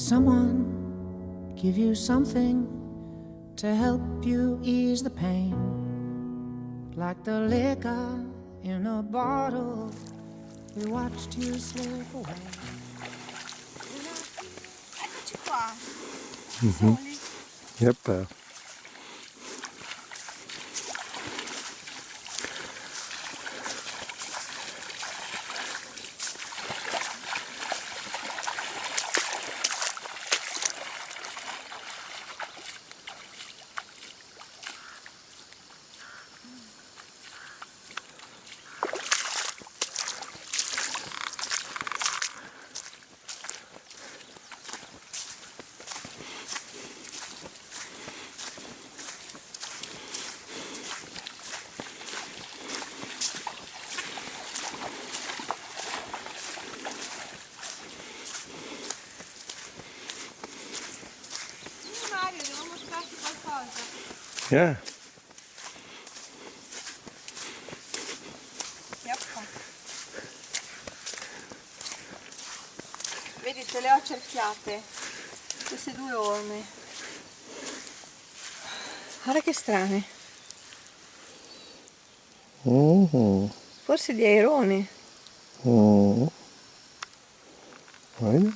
someone give you something to help you ease the pain? Like the liquor in a bottle, we watched you slip away. Eccoci qua. Mm-hmm. Soli. Yep. Mario, devo mostrarti qualcosa. Yeah. Yep. Vedi, te le ho cerchiate. Queste due orme. Guarda che strane. Mm-hmm. Forse di aironi. Mm-hmm. I know.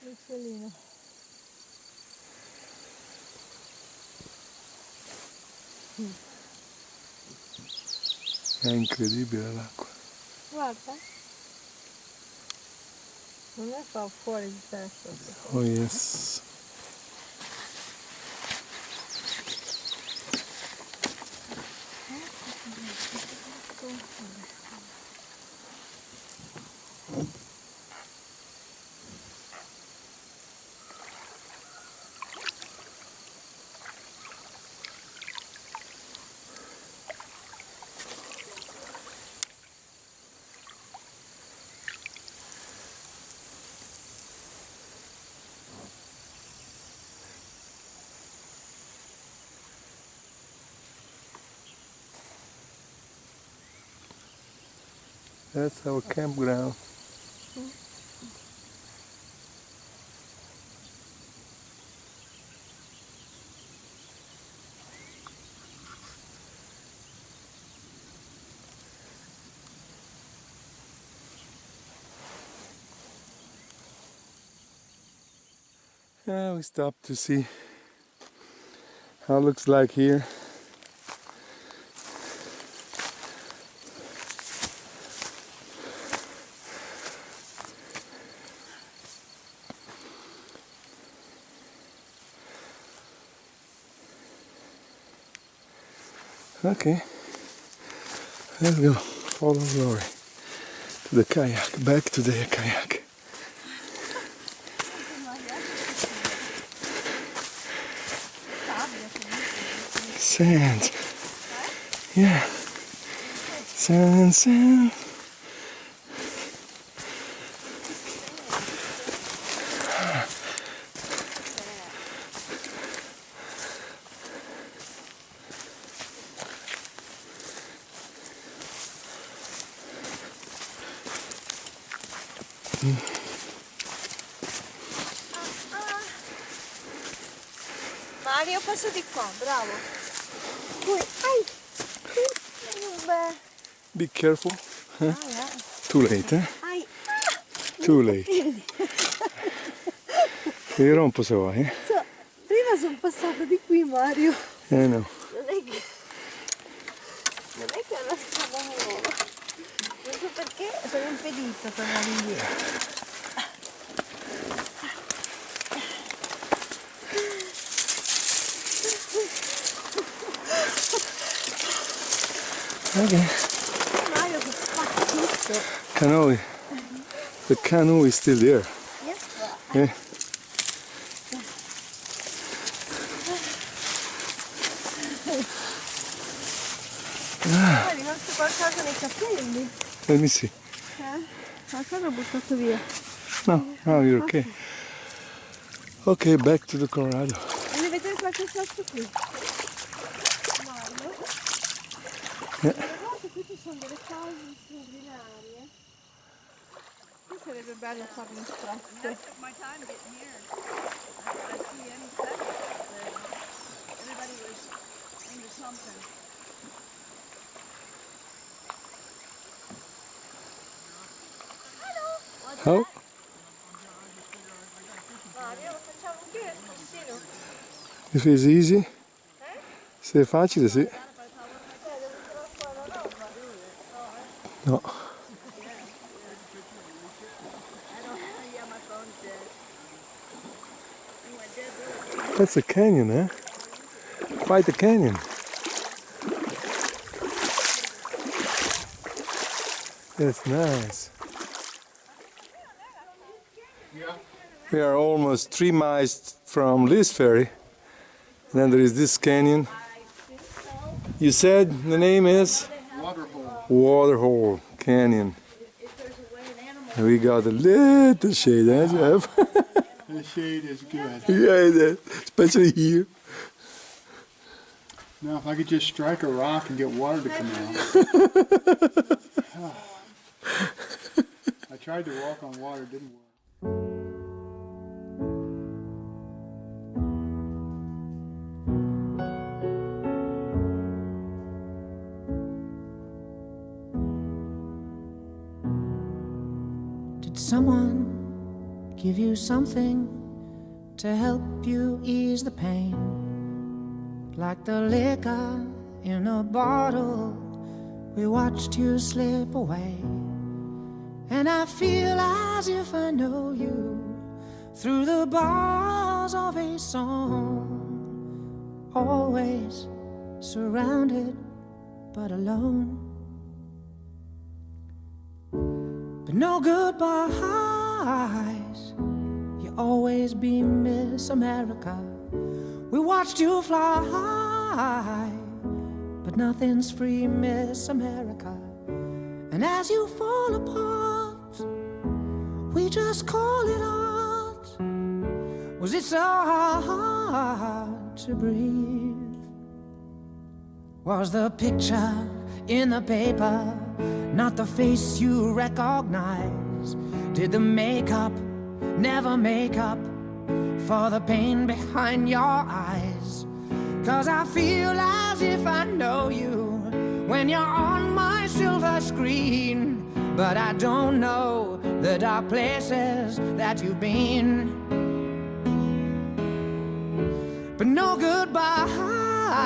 Uccellino. È incredibile l'acqua. Guarda. Non è fa fuori di testa. Oh yes. That's our campground. Yeah, we stopped to see how it looks like here. Okay, let's go follow Rory to the kayak, back to the kayak. Sand. Yeah. Sand, sand. Mario, passa di qua, bravo. Poi, ai! Beh. Be careful. Huh? Ah, yeah. Too late, eh? Ai! Too late. Ti rompo se vuoi, eh? Prima sono passata di qui, Mario. No. Non è che è una strada nuova. Non so perché sono impedita a tornare indietro. Okay. Mario che fa tutto. Canoe. The canoe is still there. Yes. Eh? È rimasto qualcosa nei capelli. Let me see. Qualcosa ho buttato via. No, you're okay. Okay, back to the Colorado. Voglio vedere qualche posto qui. Mario. Guarda, qui ci sono delle cose straordinarie. Qui sarebbe bello fare un estratto. My time getting here. I see any second that everybody was into something. How? Mario, facciamo qui il postino. If it's easy? Se è facile, sì. Devo tirare fuori la roba. No. Yeah, my phone's dead. You went dead really. That's a canyon, eh? Quite a canyon. That's nice. We are almost 3 miles from Liz Ferry. And then there is this canyon. You said the name is? Waterhole Canyon. And we got a little shade, huh, Jeff? The shade is good. Yeah, it is, especially here. Now, if I could just strike a rock and get water to come out. I tried to walk on water, it didn't work. Did someone give you something to help you ease the pain? Like the liquor in a bottle, we watched you slip away. And I feel as if I know you through the bars of a song, always surrounded but alone. But no goodbyes, you always be Miss America. We watched you fly, but nothing's free, Miss America. And as you fall apart, we just call it art. Was it so hard to breathe? Was the picture in the paper not the face you recognize? Did the makeup never make up for the pain behind your eyes? 'Cause I feel as if I know you when you're on my silver screen, but I don't know the dark places that you've been. But no goodbyes,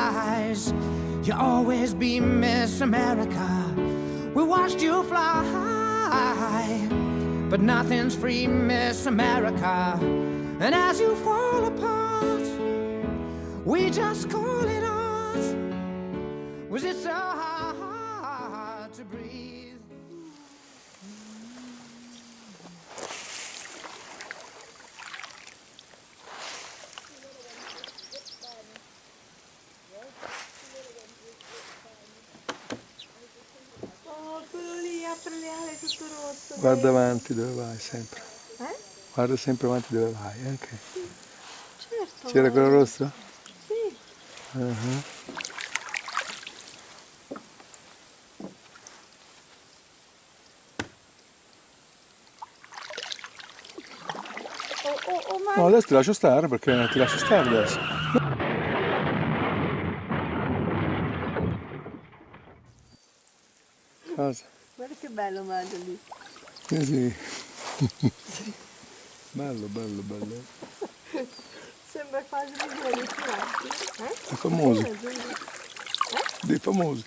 you'll always be Miss America. We watched you fly, but nothing's free, Miss America. And as you fall apart, we just call it art. Was it so hard to breathe? Oh, quello lì, apre le ali tutto rotto. Guarda avanti dove vai sempre. Eh? Guarda sempre avanti dove vai, ok. Certo. C'era quello rosso? Sì. Uh-huh. Oh, ma No, adesso ti lascio stare perché ti lascio stare adesso. Cosa? guarda che bello Mario lì. Sì. Bello, bello, bello. Sembra quasi di due tirati. È famoso. Dei famosi.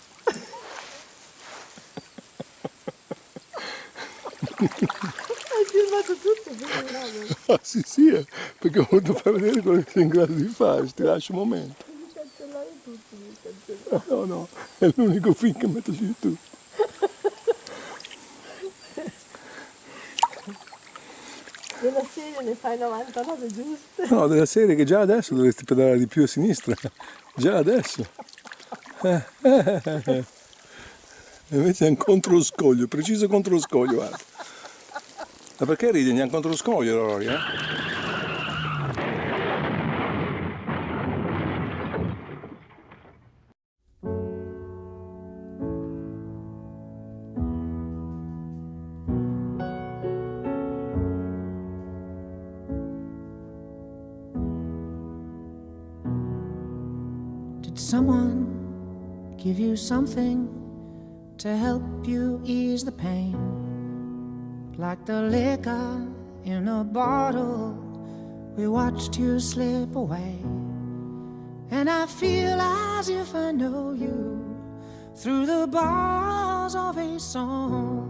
Hai filmato tutto, quindi bravo. Ah, sì, perché ho voluto far vedere quello che sei in grado di fare, ti lascio un momento. Devi cancellare tutto. YouTube. No, no, è l'unico film che metto su YouTube. Della serie ne fai 99 giuste. No, della serie che già adesso dovresti pedalare di più a sinistra. Già adesso. E invece è un controscoglio, preciso controscoglio, guarda. Ma perché ridi? Andiamo contro lo scoglio, Rory, eh? Did someone give you something to help you ease the pain? Like the liquor in a bottle, we watched you slip away. And I feel as if I know you through the bars of a song.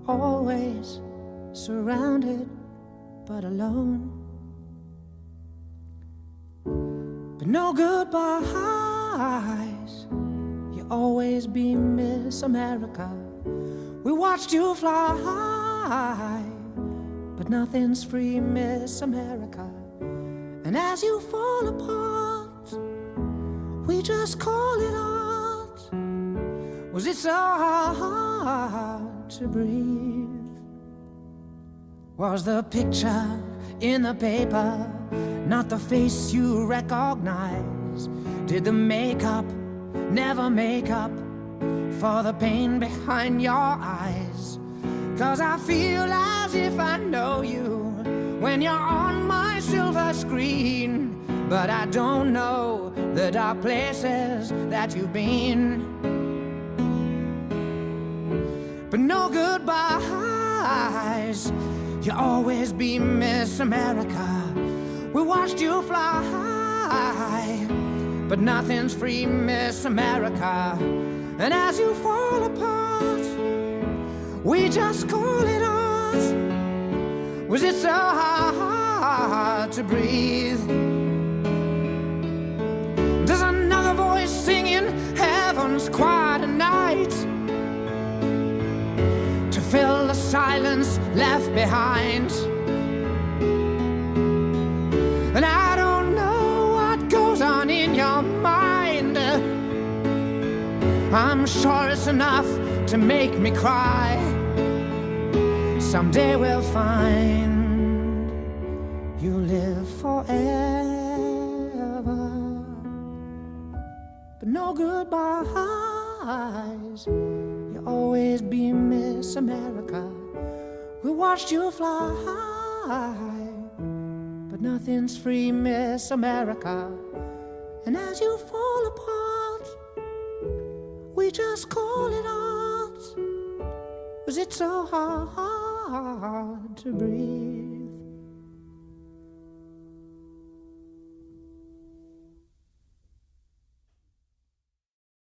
Always surrounded but alone. But no goodbyes, you always be Miss America. We watched you fly, but nothing's free, Miss America. And as you fall apart, we just call it art. Was it so hard to breathe? Was the picture in the paper not the face you recognize? Did the makeup never make up for the pain behind your eyes? 'Cause I feel as if I know you when you're on my silver screen, but I don't know the dark places that you've been. But no goodbyes, you'll always be Miss America. We watched you fly, but nothing's free, Miss America. And as you fall apart, we just call it art. Was it so hard to breathe? There's another voice singing heaven's quiet night to fill the silence left behind. And I don't know what goes on in your mind. I'm sure it's enough to make me cry. Someday we'll find you live forever. But no goodbyes, you'll always be Miss America. We watched you fly, but nothing's free, Miss America. And as you fall apart, we just call it art. Was it so hard to breathe?